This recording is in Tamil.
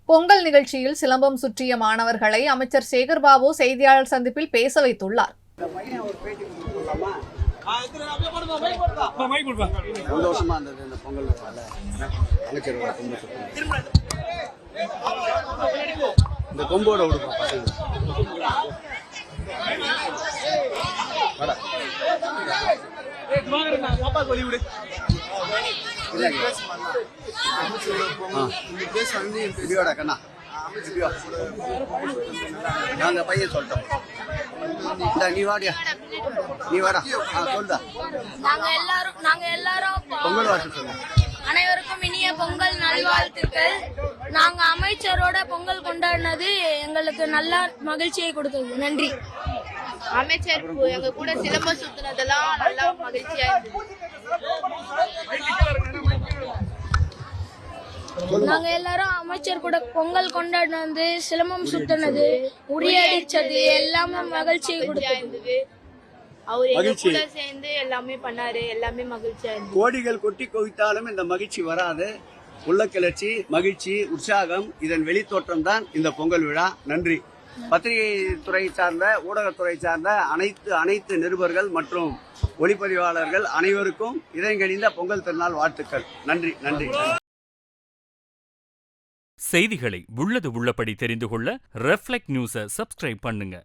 பொங்கல் நிகழ்ச்சியில் சிலம்பம் சுற்றிய மாணவர்களை அமைச்சர் சேகர்பாபு செய்தியாளர் சந்திப்பில் பேச வைத்துள்ளார். சந்தோஷமா இருந்தது இந்த பொங்கல் இந்த கொம்போட விடுப்பா கண்ணா நாங்க பையன் சொல்லிட்டோம். நீ வாடியா நீ வாடா சொல்லுடா. நாங்க எல்லாரும் பொங்கல் வாழ்த்து சொல்லுங்க. அனைவருக்கும் இனிய பொங்கல் நல்வாழ்த்துக்கள். நாங்க அமைச்சரோட பொங்கல் கொண்டாடினது எங்களுக்கு நல்ல மகிழ்ச்சியை கொடுத்தது. நன்றி. அமைச்சர் எங்க கூட சிலம்பம் சுத்தினதெல்லாம் நல்லா மகிழ்ச்சியா இருந்தது. நாங்க எல்லாரும் அமைச்சர் கூட பொங்கல் கொண்டாடினது, சிலம்பம் சுத்தினது, உரியடிச்சது எல்லாமே மகிழ்ச்சியை கொடுத்தது. அவர் எங்க கூட சேர்ந்து எல்லாமே பண்ணாரு, எல்லாமே மகிழ்ச்சியா இருந்தது. கோடிகள் கொட்டி குவித்தாலும் இந்த மகிழ்ச்சி வராது. உள்ள கிளர்ச்சி, மகிழ்ச்சி, உற்சாகம் இதன் வெளித்தோற்றம் தான் இந்த பொங்கல் விழா. நன்றி. பத்திரிகை துறை சார்ந்த, ஊடகத்துறை சார்ந்த அனைத்து நிருபர்கள் மற்றும் ஒளிப்பதிவாளர்கள் அனைவருக்கும் இதயங்கனிந்த பொங்கல் திருநாள் வாழ்த்துக்கள். நன்றி நன்றி. செய்திகளை உள்ளது உள்ளபடி தெரிந்து கொள்ள ரெஃப்ளெக்ட் நியூஸை சப்ஸ்கிரைப் பண்ணுங்க.